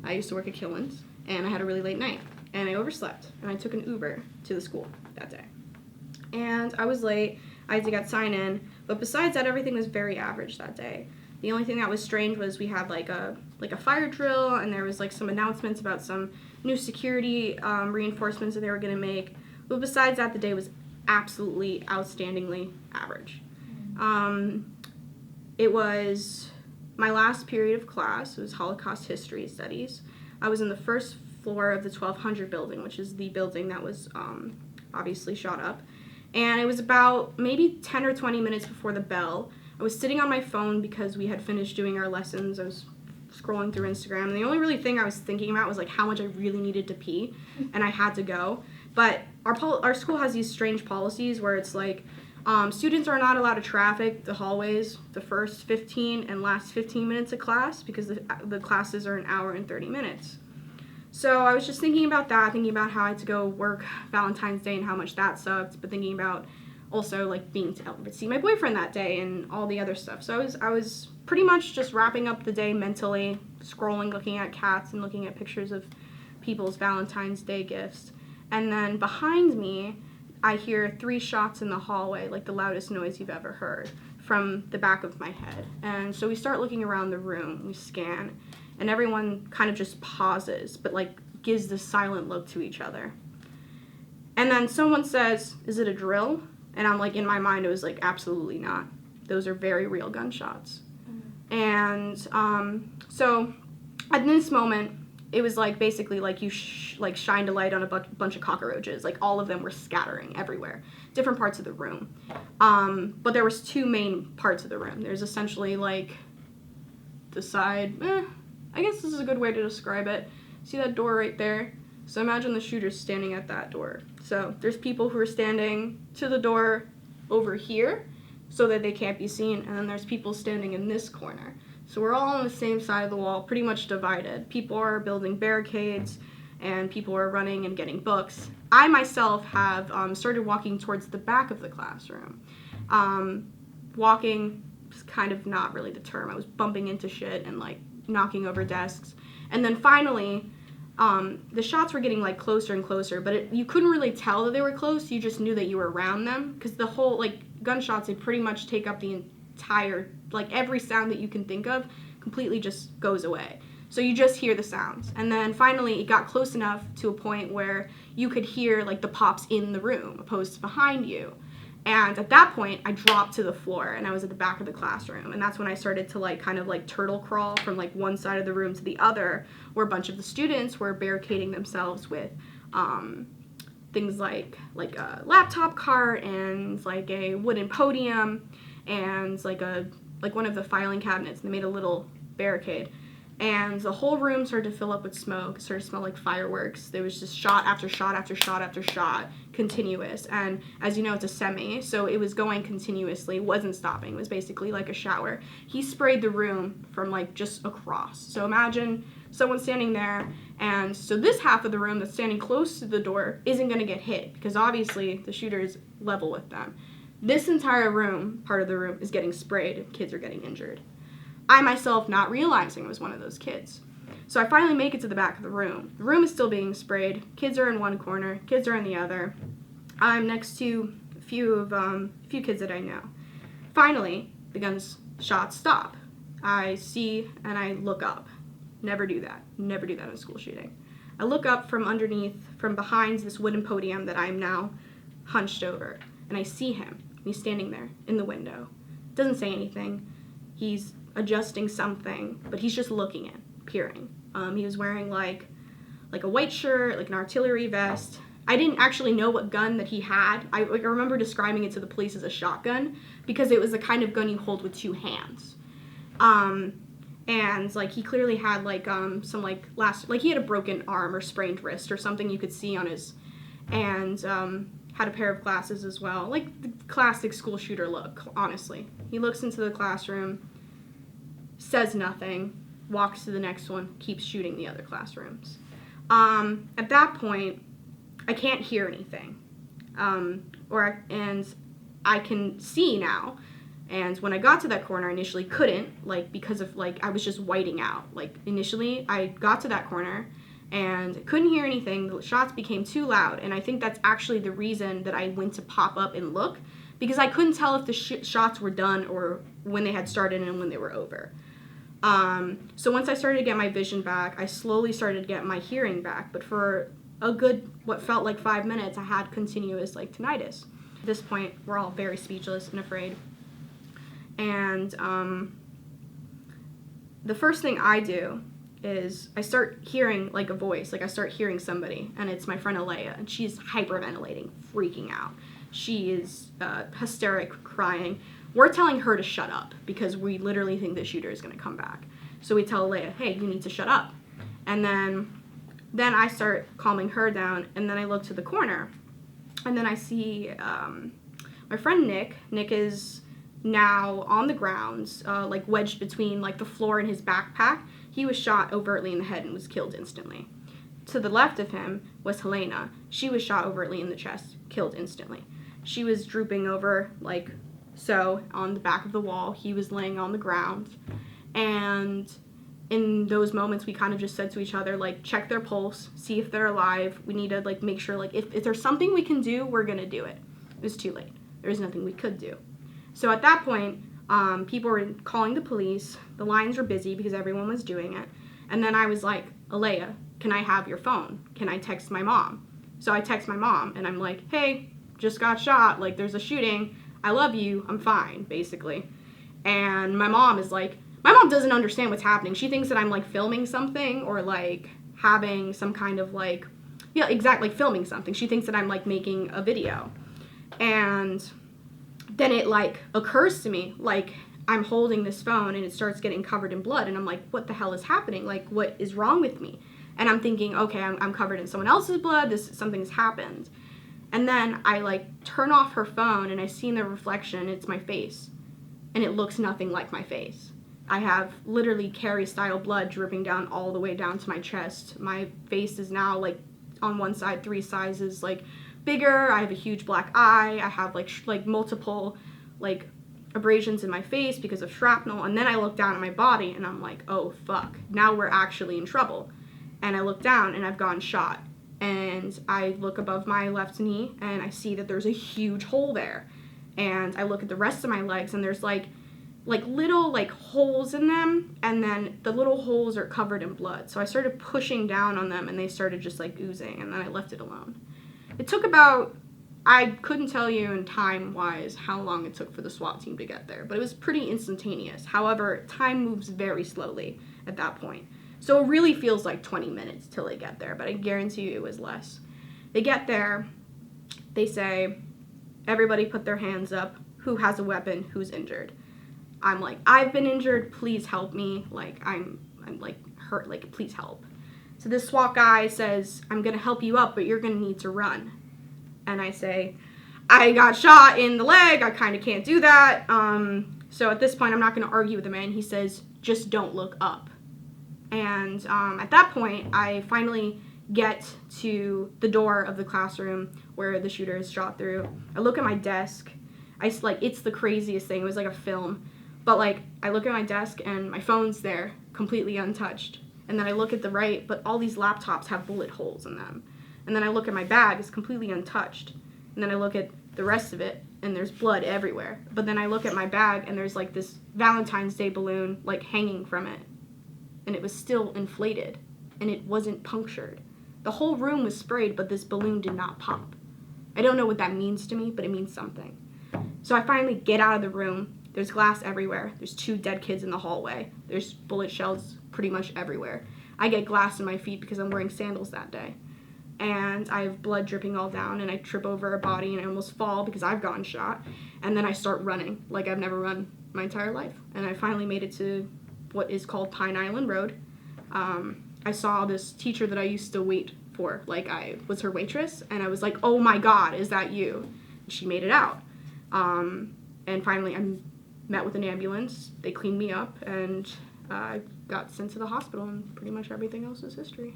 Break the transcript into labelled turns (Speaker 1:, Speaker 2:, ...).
Speaker 1: I used to work at Killen's, and I had a really late night, and I overslept, and I took an Uber to the school that day. And I was late. I had to get sign in, but besides that, everything was very average that day. The only thing that was strange was we had like a fire drill, and there was like some announcements about some new security reinforcements that they were going to make. But besides that, the day was absolutely outstandingly average. It was my last period of class. It was Holocaust History Studies. I was in the first floor of the 1200 building, which is the building that was obviously shot up. And it was about maybe 10 or 20 minutes before the bell. I was sitting on my phone because we had finished doing our lessons. I was scrolling through Instagram, and the only really thing I was thinking about was like how much I really needed to pee, and I had to go. But our school has these strange policies where it's like students are not allowed to traffic the hallways the first 15 and last 15 minutes of class because the classes are an hour and 30 minutes. So I was just thinking about that, thinking about how I had to go work Valentine's Day and how much that sucked, but thinking about also like being to see my boyfriend that day and all the other stuff. So I was pretty much just wrapping up the day mentally, scrolling, looking at cats and looking at pictures of people's Valentine's Day gifts. And then behind me, I hear 3 shots in the hallway, like the loudest noise you've ever heard, from the back of my head. And so we start looking around the room, we scan, and everyone kind of just pauses, but like gives this silent look to each other. And then someone says, "Is it a drill?" And I'm like, in my mind, it was like, absolutely not. Those are very real gunshots. And so at this moment, it was like basically like you shined a light on a bunch of cockroaches. Like all of them were scattering everywhere, different parts of the room. But there was 2 main parts of the room. There's essentially like the side, I guess this is a good way to describe it. See that door right there? So imagine the shooter's standing at that door. So there's people who are standing to the door over here so that they can't be seen, and then there's people standing in this corner. So we're all on the same side of the wall, pretty much divided. People are building barricades, and people are running and getting books. I myself have started walking towards the back of the classroom. Walking is kind of not really the term. I was bumping into shit and like knocking over desks. And then finally, the shots were getting like closer and closer, but you couldn't really tell that they were close. You just knew that you were around them because the whole like gunshots, they pretty much take up the entire, like every sound that you can think of completely just goes away. So you just hear the sounds. And then finally it got close enough to a point where you could hear like the pops in the room opposed to behind you. And at that point, I dropped to the floor, and I was at the back of the classroom. And that's when I started to like kind of like turtle crawl from like one side of the room to the other, where a bunch of the students were barricading themselves with things like a laptop cart and like a wooden podium and like one of the filing cabinets. And they made a little barricade. And the whole room started to fill up with smoke. It started to smell like fireworks. There was just shot after shot after shot after shot, continuous. And as you know, it's a semi, so it was going continuously. It wasn't stopping. It was basically like a shower. He sprayed the room from like just across. So imagine someone standing there, and so this half of the room that's standing close to the door isn't going to get hit because obviously the shooter is level with them. This entire room, part of the room, is getting sprayed and kids are getting injured. I myself not realizing I was one of those kids. So I finally make it to the back of the room. The room is still being sprayed. Kids are in one corner. Kids are in the other. I'm next to a few kids that I know. Finally, the gunshots stop. I see and I look up. Never do that. Never do that in a school shooting. I look up from behind this wooden podium that I'm now hunched over. And I see him. He's standing there in the window. Doesn't say anything. He's adjusting something, but he's just looking in, peering. He was wearing like a white shirt, like an artillery vest. I didn't actually know what gun that he had. I remember describing it to the police as a shotgun because it was the kind of gun you hold with 2 hands. And like he clearly had like some like he had a broken arm or sprained wrist or something you could see on his, and had a pair of glasses as well, like the classic school shooter look. Honestly, he looks into the classroom, says nothing, walks to the next one, keeps shooting the other classrooms. At that point, I can't hear anything, and I can see now And when I got to that corner, I initially couldn't, like, because of, like, I was just whiting out. Like, initially, I got to that corner and couldn't hear anything. The shots became too loud, and I think that's actually the reason that I went to pop up and look, because I couldn't tell if the shots were done or when they had started and when they were over. So once I started to get my vision back, I slowly started to get my hearing back, but for a good, what felt like 5 minutes, I had continuous, like, tinnitus. At this point, we're all very speechless and afraid. And the first thing I do is I start hearing, like, a voice. Like, I start hearing somebody, and it's my friend Alea, and she's hyperventilating, freaking out. She is hysteric, crying. We're telling her to shut up because we literally think the shooter is going to come back. So we tell Alea, hey, you need to shut up. And then I start calming her down, and then I look to the corner, and then I see my friend Nick. Nick is now on the ground, like wedged between, like, the floor and his backpack. He was shot overtly in the head and was killed instantly. To the left of him was Helena. She was shot overtly in the chest, killed instantly. She was drooping over, like so, on the back of the wall. He was laying on the ground. And in those moments, we kind of just said to each other, like, check their pulse, see if they're alive. We need to, like, make sure, like, if there's something we can do, we're going to do it. It was too late. There was nothing we could do. So at that point, people were calling the police. The lines were busy because everyone was doing it. And then I was like, Alea, can I have your phone? Can I text my mom? So I text my mom, and I'm like, hey, just got shot. Like, there's a shooting. I love you. I'm fine, basically. And my mom is like, my mom doesn't understand what's happening. She thinks that I'm, like, filming something or, like, having some kind of, like, yeah, exactly, like, filming something. She thinks that I'm, like, making a video. And then it, like, occurs to me, like, I'm holding this phone and it starts getting covered in blood, and I'm like, what the hell is happening? Like, what is wrong with me? And I'm thinking, okay, I'm covered in someone else's blood, something's happened. And then I, like, turn off her phone, and I see in the reflection, it's my face, and it looks nothing like my face. I have literally Carrie-style blood dripping down all the way down to my chest. My face is now, like, on one side 3 sizes, like, bigger. I have a huge black eye. I have, like, multiple, like, abrasions in my face because of shrapnel. And then I look down at my body, and I'm like, oh, fuck. Now we're actually in trouble. And I look down, and I've gotten shot. And I look above my left knee, and I see that there's a huge hole there. And I look at the rest of my legs, and there's, like little, like, holes in them, and then the little holes are covered in blood. So I started pushing down on them, and they started just, like, oozing, and then I left it alone. It took about, I couldn't tell you in time-wise how long it took for the SWAT team to get there, but it was pretty instantaneous. However, time moves very slowly at that point. So it really feels like 20 minutes till they get there, but I guarantee you it was less. They get there, they say, everybody put their hands up, who has a weapon, who's injured. I'm like, I've been injured, please help me, like, I'm like, hurt, like, please help. So this SWAT guy says, I'm gonna help you up, but you're gonna need to run. And I say, I got shot in the leg, I kind of can't do that. So at this point, I'm not gonna argue with the man. He says, just don't look up. And at that point, I finally get to the door of the classroom where the shooter is shot through. I look at my desk. It's the craziest thing. It was like a film. But, like, I look at my desk, and my phone's there, completely untouched. And then I look at the right, but all these laptops have bullet holes in them. And then I look at my bag, it's completely untouched. And then I look at the rest of it, and there's blood everywhere. But then I look at my bag, and there's, like, this Valentine's Day balloon, like, hanging from it. And it was still inflated, and it wasn't punctured. The whole room was sprayed, but this balloon did not pop. I don't know what that means to me, but it means something. So I finally get out of the room. There's glass everywhere. There's 2 dead kids in the hallway. There's bullet shells pretty much everywhere. I get glass in my feet because I'm wearing sandals that day. And I have blood dripping all down, and I trip over a body, and I almost fall because I've gotten shot. And then I start running like I've never run my entire life. And I finally made it to what is called Pine Island Road. I saw this teacher that I used to wait for. Like, I was her waitress, and I was like, oh my God, is that you? And she made it out. And finally, I met with an ambulance. They cleaned me up, and I got sent to the hospital, and pretty much everything else is history.